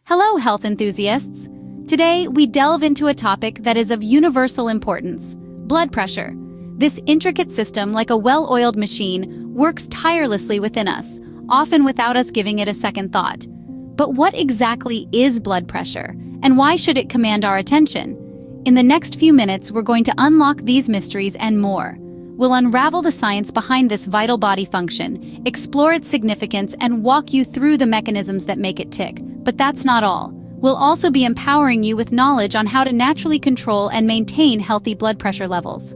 Hello, health enthusiasts! Today, we delve into a topic that is of universal importance: blood pressure. This intricate system, like a well-oiled machine, works tirelessly within us, often without us giving it a second thought. But what exactly is blood pressure, and why should it command our attention? In the next few minutes, we're going to unlock these mysteries and more. We'll unravel the science behind this vital body function, explore its significance, and walk you through the mechanisms that make it tick. But that's not all. We'll also be empowering you with knowledge on how to naturally control and maintain healthy blood pressure levels.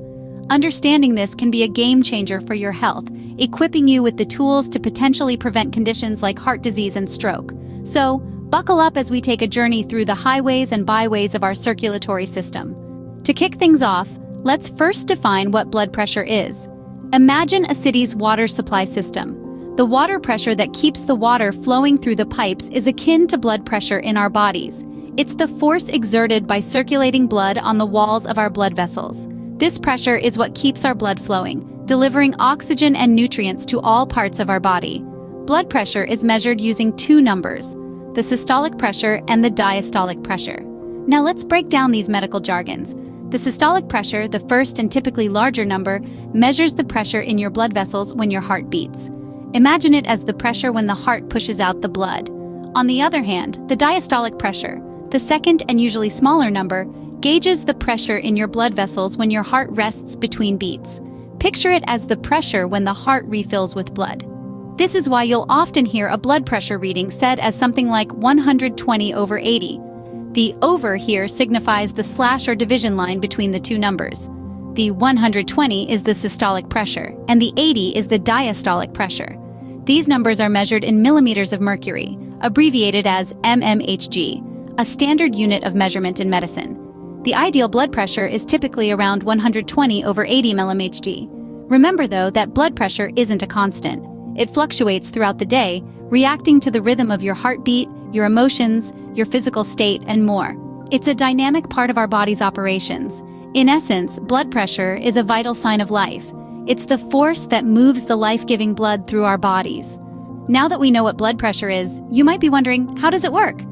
Understanding this can be a game changer for your health, equipping you with the tools to potentially prevent conditions like heart disease and stroke. So, buckle up as we take a journey through the highways and byways of our circulatory system. To kick things off, let's first define what blood pressure is. Imagine a city's water supply system. The water pressure that keeps the water flowing through the pipes is akin to blood pressure in our bodies. It's the force exerted by circulating blood on the walls of our blood vessels. This pressure is what keeps our blood flowing, delivering oxygen and nutrients to all parts of our body. Blood pressure is measured using two numbers: the systolic pressure and the diastolic pressure. Now let's break down these medical jargons. The systolic pressure, the first and typically larger number, measures the pressure in your blood vessels when your heart beats. Imagine it as the pressure when the heart pushes out the blood. On the other hand, the diastolic pressure, the second and usually smaller number, gauges the pressure in your blood vessels when your heart rests between beats. Picture it as the pressure when the heart refills with blood. This is why you'll often hear a blood pressure reading said as something like 120/80. The over here signifies the slash or division line between the two numbers. The 120 is the systolic pressure, and the 80 is the diastolic pressure. These numbers are measured in millimeters of mercury, abbreviated as mmHg, a standard unit of measurement in medicine. The ideal blood pressure is typically around 120/80 mmHg. Remember, though, that blood pressure isn't a constant. It fluctuates throughout the day, reacting to the rhythm of your heartbeat, your emotions, your physical state, and more. It's a dynamic part of our body's operations. In essence, blood pressure is a vital sign of life. It's the force that moves the life-giving blood through our bodies. Now that we know what blood pressure is, you might be wondering, how does it work?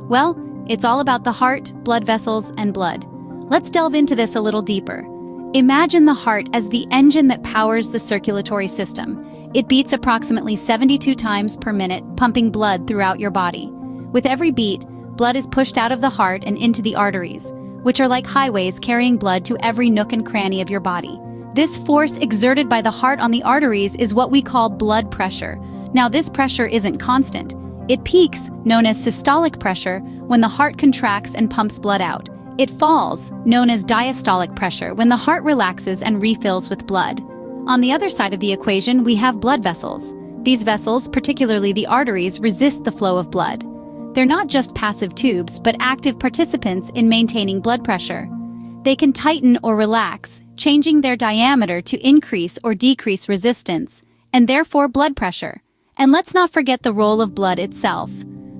Well, it's all about the heart, blood vessels, and blood. Let's delve into this a little deeper. Imagine the heart as the engine that powers the circulatory system. It beats approximately 72 times per minute, pumping blood throughout your body. With every beat, blood is pushed out of the heart and into the arteries, which are like highways carrying blood to every nook and cranny of your body. This force exerted by the heart on the arteries is what we call blood pressure. Now, this pressure isn't constant. It peaks, known as systolic pressure, when the heart contracts and pumps blood out. It falls, known as diastolic pressure, when the heart relaxes and refills with blood. On the other side of the equation, we have blood vessels. These vessels, particularly the arteries, resist the flow of blood. They're not just passive tubes, but active participants in maintaining blood pressure. They can tighten or relax, changing their diameter to increase or decrease resistance, and therefore blood pressure. And let's not forget the role of blood itself.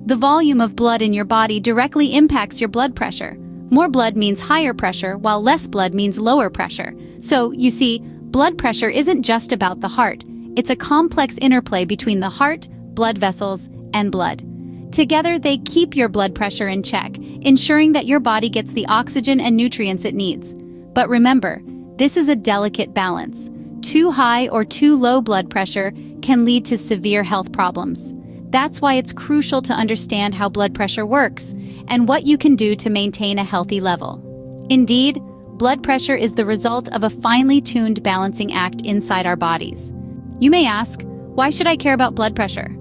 The volume of blood in your body directly impacts your blood pressure. More blood means higher pressure, while less blood means lower pressure. So, you see, blood pressure isn't just about the heart. It's a complex interplay between the heart, blood vessels, and blood. Together, they keep your blood pressure in check, ensuring that your body gets the oxygen and nutrients it needs. But remember, this is a delicate balance. Too high or too low blood pressure can lead to severe health problems. That's why it's crucial to understand how blood pressure works and what you can do to maintain a healthy level. Indeed, blood pressure is the result of a finely tuned balancing act inside our bodies. You may ask, why should I care about blood pressure?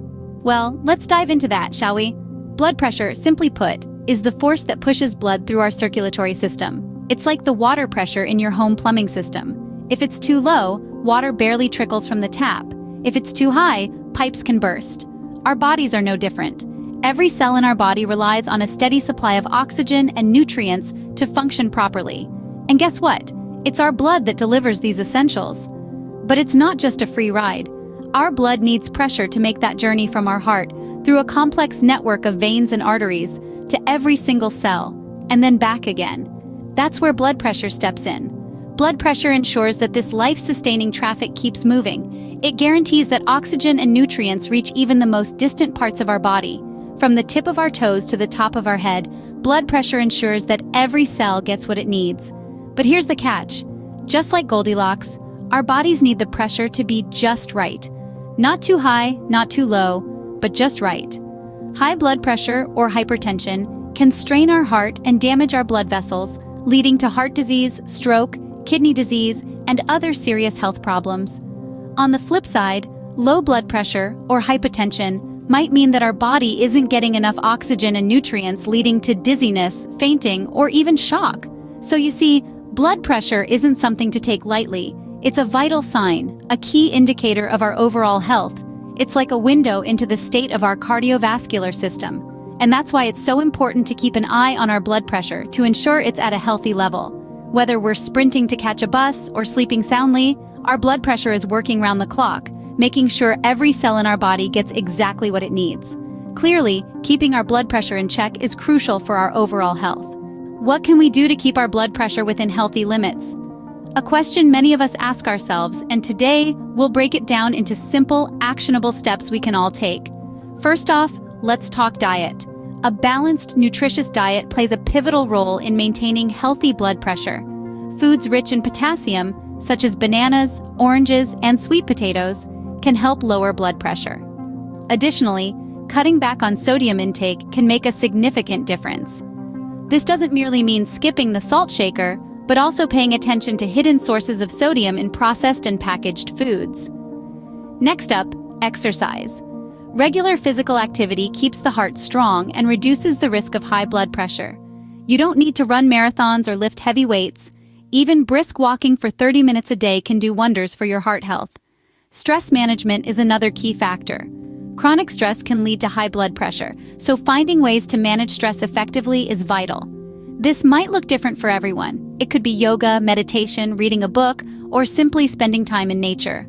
Well, let's dive into that, shall we? Blood pressure, simply put, is the force that pushes blood through our circulatory system. It's like the water pressure in your home plumbing system. If it's too low, water barely trickles from the tap. If it's too high, pipes can burst. Our bodies are no different. Every cell in our body relies on a steady supply of oxygen and nutrients to function properly. And guess what? It's our blood that delivers these essentials. But it's not just a free ride. Our blood needs pressure to make that journey from our heart through a complex network of veins and arteries to every single cell, and then back again. That's where blood pressure steps in. Blood pressure ensures that this life-sustaining traffic keeps moving. It guarantees that oxygen and nutrients reach even the most distant parts of our body, From the tip of our toes to the top of our head, blood pressure ensures that every cell gets what it needs. But here's the catch. Just like Goldilocks, our bodies need the pressure to be just right. Not too high, not too low, but just right. High blood pressure, or hypertension, can strain our heart and damage our blood vessels, leading to heart disease, stroke, kidney disease, and other serious health problems. On the flip side, low blood pressure, or hypotension, might mean that our body isn't getting enough oxygen and nutrients, leading to dizziness, fainting, or even shock. So you see, blood pressure isn't something to take lightly. It's a vital sign, a key indicator of our overall health. It's like a window into the state of our cardiovascular system. And that's why it's so important to keep an eye on our blood pressure to ensure it's at a healthy level. Whether we're sprinting to catch a bus or sleeping soundly, our blood pressure is working round the clock, making sure every cell in our body gets exactly what it needs. Clearly, keeping our blood pressure in check is crucial for our overall health. What can we do to keep our blood pressure within healthy limits? A question many of us ask ourselves, and today we'll break it down into simple, actionable steps we can all take. First off, let's talk diet. A balanced, nutritious diet plays a pivotal role in maintaining healthy blood pressure. Foods rich in potassium, such as bananas, oranges, and sweet potatoes, can help lower blood pressure. Additionally, cutting back on sodium intake can make a significant difference. This doesn't merely mean skipping the salt shaker, but also paying attention to hidden sources of sodium in processed and packaged foods. Next up, exercise. Regular physical activity keeps the heart strong and reduces the risk of high blood pressure. You don't need to run marathons or lift heavy weights. Even brisk walking for 30 minutes a day can do wonders for your heart health. Stress management is another key factor. Chronic stress can lead to high blood pressure, so finding ways to manage stress effectively is vital. This might look different for everyone. It could be yoga, meditation, reading a book, or simply spending time in nature.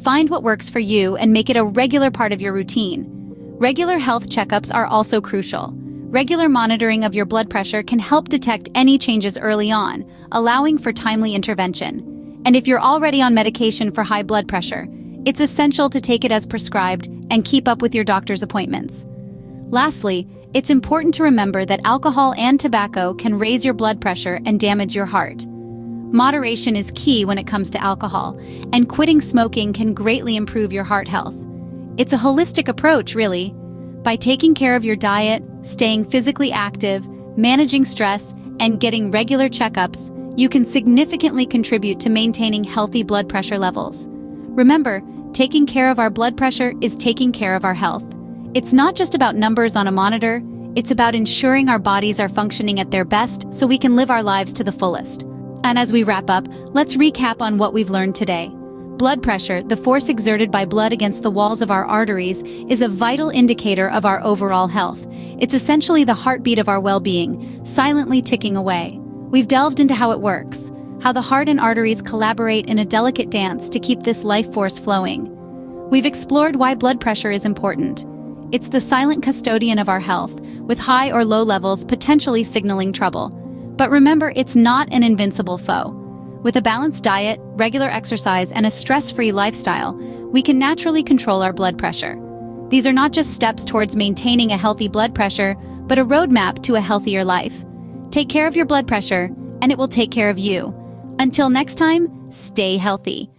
Find what works for you and make it a regular part of your routine. Regular health checkups are also crucial. Regular monitoring of your blood pressure can help detect any changes early on, allowing for timely intervention. And if you're already on medication for high blood pressure, it's essential to take it as prescribed and keep up with your doctor's appointments. Lastly, it's important to remember that alcohol and tobacco can raise your blood pressure and damage your heart. Moderation is key when it comes to alcohol, and quitting smoking can greatly improve your heart health. It's a holistic approach, really. By taking care of your diet, staying physically active, managing stress, and getting regular checkups, you can significantly contribute to maintaining healthy blood pressure levels. Remember, taking care of our blood pressure is taking care of our health. It's not just about numbers on a monitor, it's about ensuring our bodies are functioning at their best so we can live our lives to the fullest. And as we wrap up, let's recap on what we've learned today. Blood pressure, the force exerted by blood against the walls of our arteries, is a vital indicator of our overall health. It's essentially the heartbeat of our well-being, silently ticking away. We've delved into how it works, how the heart and arteries collaborate in a delicate dance to keep this life force flowing. We've explored why blood pressure is important. It's the silent custodian of our health, with high or low levels potentially signaling trouble. But remember, it's not an invincible foe. With a balanced diet, regular exercise, and a stress-free lifestyle, we can naturally control our blood pressure. These are not just steps towards maintaining a healthy blood pressure, but a roadmap to a healthier life. Take care of your blood pressure, and it will take care of you. Until next time, stay healthy.